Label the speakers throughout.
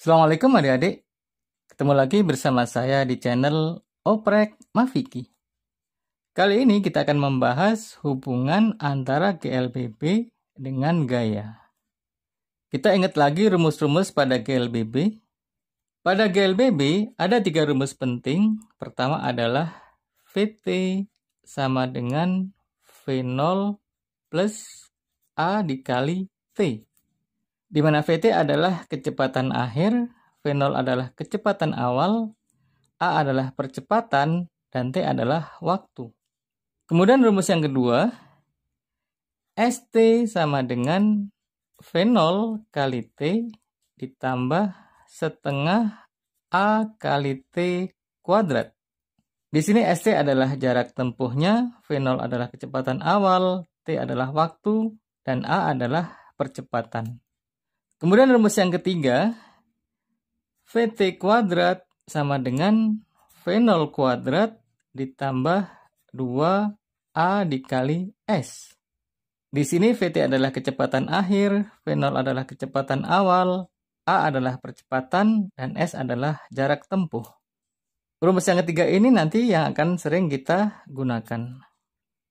Speaker 1: Assalamualaikum adik-adik, ketemu lagi bersama saya di channel Oprek Mafiki. Kali ini kita akan membahas hubungan antara GLBB dengan gaya. Kita ingat lagi rumus-rumus pada GLBB. Pada GLBB ada 3 rumus penting. Pertama adalah VT sama dengan V0 plus A dikali T. Di mana VT adalah kecepatan akhir, V0 adalah kecepatan awal, A adalah percepatan, dan T adalah waktu. Kemudian rumus yang kedua, ST sama dengan V0 kali T ditambah setengah A kali T kuadrat. Di sini ST adalah jarak tempuhnya, V0 adalah kecepatan awal, T adalah waktu, dan A adalah percepatan. Kemudian rumus yang ketiga, VT kuadrat sama dengan V0 kuadrat ditambah 2A dikali S. Di sini VT adalah kecepatan akhir, V0 adalah kecepatan awal, A adalah percepatan, dan S adalah jarak tempuh. Rumus yang ketiga ini nanti yang akan sering kita gunakan.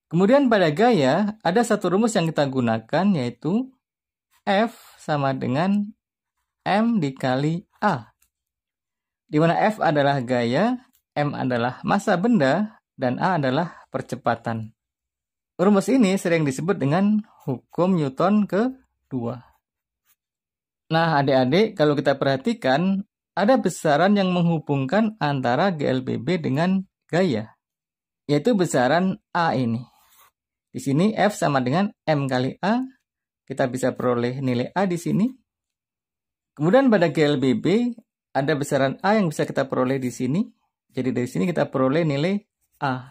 Speaker 1: Kemudian pada gaya, ada satu rumus yang kita gunakan, yaitu F sama dengan M dikali A. Di mana F adalah gaya, M adalah massa benda, dan A adalah percepatan. Rumus ini sering disebut dengan hukum Newton kedua. Nah, adik-adik, kalau kita perhatikan, ada besaran yang menghubungkan antara GLBB dengan gaya, yaitu besaran A ini. Di sini F sama dengan M kali A. Kita bisa peroleh nilai A di sini. Kemudian pada GLBB ada besaran A yang bisa kita peroleh di sini. Jadi dari sini kita peroleh nilai A.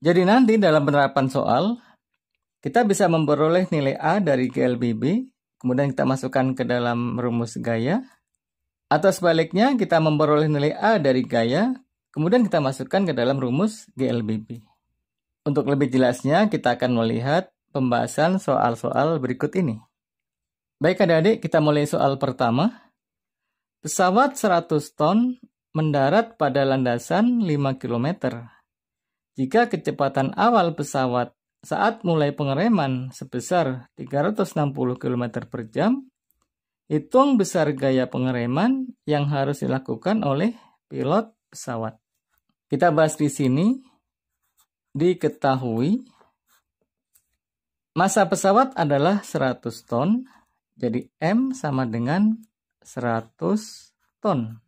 Speaker 1: Jadi nanti dalam penerapan soal, kita bisa memperoleh nilai A dari GLBB. Kemudian kita masukkan ke dalam rumus gaya. Atau sebaliknya kita memperoleh nilai A dari gaya. Kemudian kita masukkan ke dalam rumus GLBB. Untuk lebih jelasnya kita akan melihat pembahasan soal-soal berikut ini. Baik adik-adik, kita mulai soal pertama. Pesawat 100 ton mendarat pada landasan 5 km. Jika kecepatan awal pesawat saat mulai pengereman sebesar 360 km per jam, hitung besar gaya pengereman yang harus dilakukan oleh pilot pesawat. Kita bahas di sini. Diketahui massa pesawat adalah 100 ton, jadi M sama dengan 100 ton.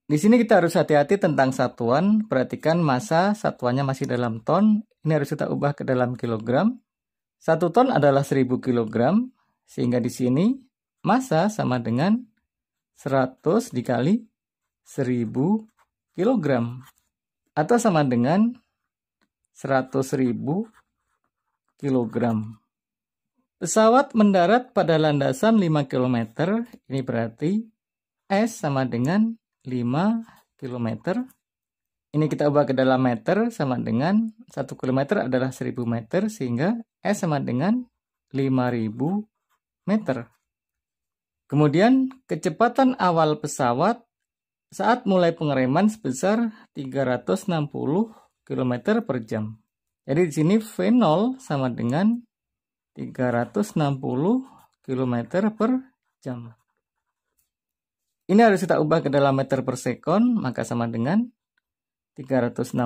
Speaker 1: Di sini kita harus hati-hati tentang satuan, perhatikan massa satuannya masih dalam ton, ini harus kita ubah ke dalam kilogram. 1 ton adalah 1000 kilogram, sehingga di sini massa sama dengan 100 dikali 1000 kilogram, atau sama dengan 100.000 kilogram. Pesawat mendarat pada landasan 5 km, ini berarti S sama dengan 5 km. Ini kita ubah ke dalam meter, sama dengan 1 km adalah 1000 meter, sehingga S sama dengan 5000 meter. Kemudian kecepatan awal pesawat saat mulai pengereman sebesar 360 km per jam. Jadi di sini V0 sama dengan 360 km per jam. Ini harus kita ubah ke dalam meter per sekon, maka sama dengan 360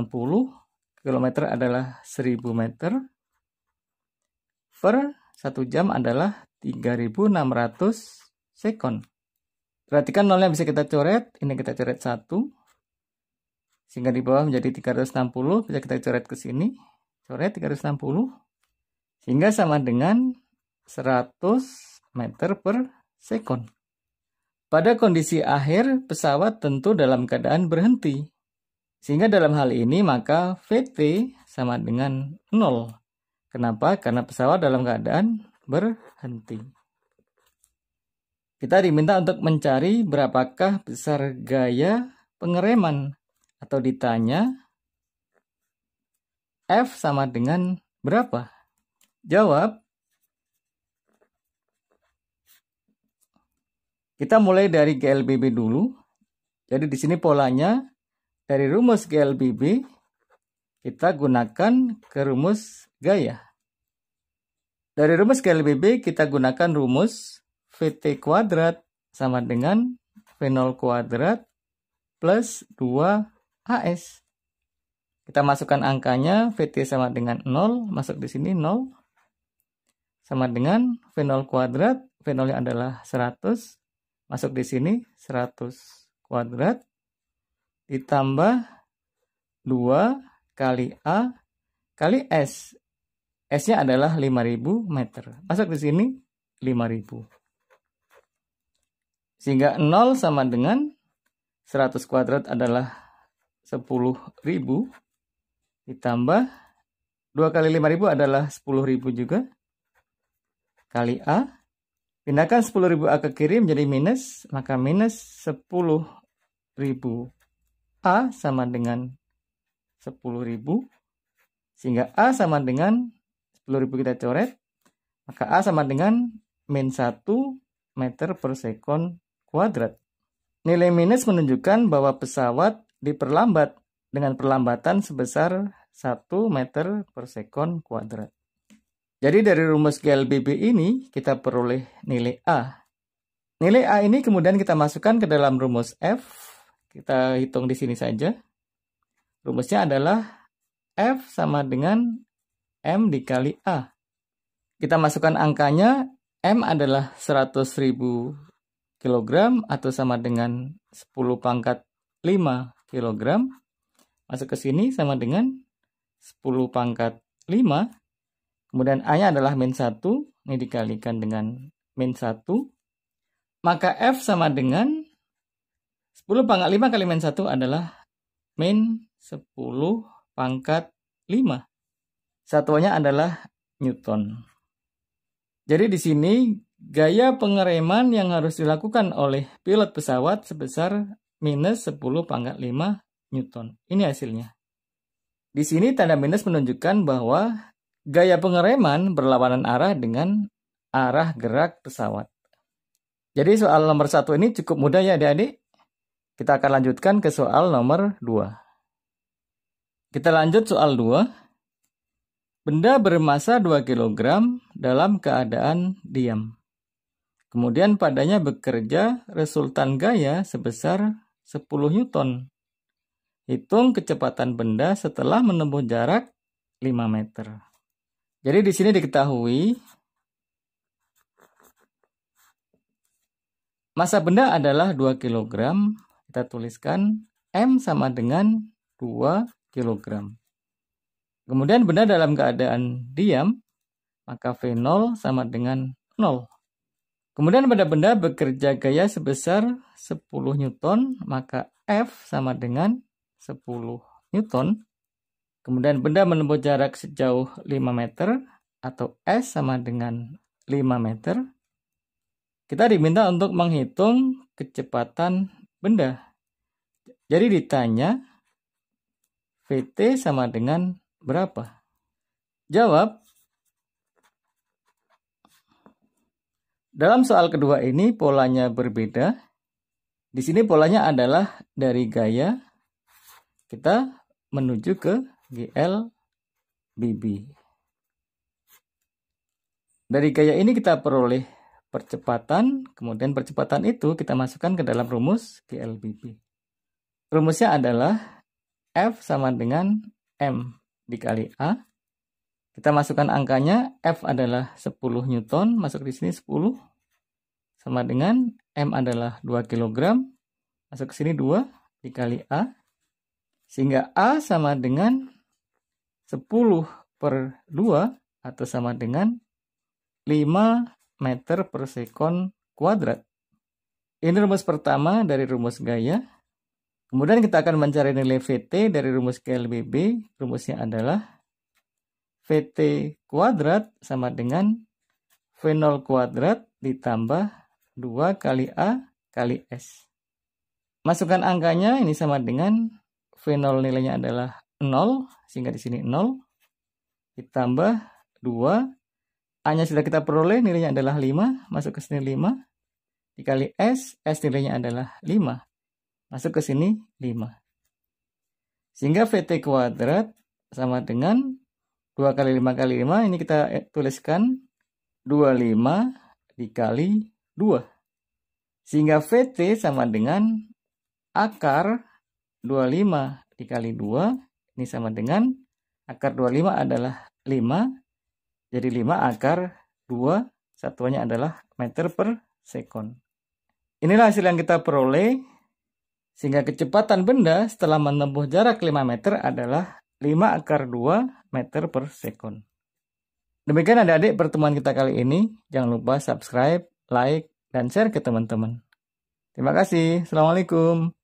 Speaker 1: km adalah 1000 meter per 1 jam adalah 3600 sekon. Perhatikan nolnya bisa kita coret, ini kita coret 1. Sehingga di bawah menjadi 360, bisa kita coret ke sini. Coret 360. Sehingga sama dengan 100 meter per sekon. Pada kondisi akhir, pesawat tentu dalam keadaan berhenti. Sehingga dalam hal ini maka VT sama dengan 0. Kenapa? Karena pesawat dalam keadaan berhenti. Kita diminta untuk mencari berapakah besar gaya pengereman. Atau ditanya, F sama dengan berapa? Jawab, Kita mulai dari GLBB dulu. Jadi di sini polanya dari rumus GLBB kita gunakan ke rumus gaya. Dari rumus GLBB kita gunakan rumus VT kuadrat sama dengan V0 kuadrat plus 2AS. Kita masukkan angkanya, VT sama dengan 0, masuk di sini 0. Sama dengan V0 kuadrat, V0-nya adalah 100, masuk di sini 100 kuadrat, ditambah 2 kali A kali S. S-nya adalah 5000 meter. Masuk di sini 5000. Sehingga 0 sama dengan 100 kuadrat adalah 10.000. Ditambah 2 kali 5000 adalah 10.000 juga. Kali A. Pindahkan 10.000 A ke kiri menjadi minus. Maka minus 10.000 A sama dengan 10.000. Sehingga A sama dengan 10.000 kita coret, maka A sama dengan min 1 meter per sekon kuadrat. Nilai minus menunjukkan bahwa pesawat diperlambat dengan perlambatan sebesar 1 meter per sekon kuadrat. Jadi dari rumus GLBB ini kita peroleh nilai A. Nilai A ini kemudian kita masukkan ke dalam rumus F. Kita hitung di sini saja. Rumusnya adalah F sama dengan M dikali A. Kita masukkan angkanya, M adalah 100.000 kg atau sama dengan 10 pangkat 5 kg. Masuk ke sini sama dengan 10 pangkat 5. Kemudian A-nya adalah min 1. Ini dikalikan dengan min 1. Maka F sama dengan 10 pangkat 5 kali min 1 adalah min 10 pangkat 5. Satuannya adalah Newton. Jadi di sini gaya pengereman yang harus dilakukan oleh pilot pesawat sebesar minus 10 pangkat 5 Newton. Ini hasilnya. Di sini tanda minus menunjukkan bahwa gaya pengereman berlawanan arah dengan arah gerak pesawat. Jadi soal nomor 1 ini cukup mudah ya adik-adik. Kita akan lanjutkan ke soal nomor 2. Kita lanjut soal 2. Benda bermassa 2 kg dalam keadaan diam. Kemudian padanya bekerja resultan gaya sebesar 10 Newton. Hitung kecepatan benda setelah menempuh jarak 5 meter. Jadi di sini diketahui massa benda adalah 2 kg. Kita tuliskan M sama dengan 2 kg. Kemudian benda dalam keadaan diam, maka V0 sama dengan 0. Kemudian pada benda bekerja gaya sebesar 10 Newton, maka F sama dengan 10 Newton. Kemudian benda menempuh jarak sejauh 5 meter, atau S sama dengan 5 meter. Kita diminta untuk menghitung kecepatan benda. Jadi ditanya, VT sama dengan berapa? Jawab. Dalam soal kedua ini polanya berbeda. Di sini polanya adalah dari gaya kita menuju ke GLBB. Dari gaya ini kita peroleh percepatan, kemudian percepatan itu kita masukkan ke dalam rumus GLBB. Rumusnya adalah F sama dengan M dikali A. Kita masukkan angkanya, F adalah 10 Newton, masuk di sini 10. Sama dengan M adalah 2 kg, masuk ke sini 2 dikali A. Sehingga A sama dengan 10 per 2 atau sama dengan 5 meter per sekon kuadrat. Ini rumus pertama dari rumus gaya. Kemudian kita akan mencari nilai VT dari rumus GLBB. Rumusnya adalah VT kuadrat sama dengan V0 kuadrat ditambah 2 kali A kali S. Masukkan angkanya, ini sama dengan V0 nilainya adalah 0, sehingga di sini 0. Ditambah 2. A-nya sudah kita peroleh, nilainya adalah 5, masuk ke sini 5. dikali S nilainya adalah 5. Masuk ke sini 5. Sehingga VT kuadrat sama dengan 2 kali 5 kali 5, ini kita tuliskan 25 dikali 2. Sehingga VT sama dengan akar 25 dikali 2, ini sama dengan akar 25 adalah 5, jadi 5 akar 2, satuannya adalah meter per sekon. Inilah hasil yang kita peroleh, sehingga kecepatan benda setelah menempuh jarak 5 meter adalah 5 akar 2 meter per sekon. Demikian adik-adik pertemuan kita kali ini. Jangan lupa subscribe, like, dan share ke teman-teman. Terima kasih. Assalamualaikum.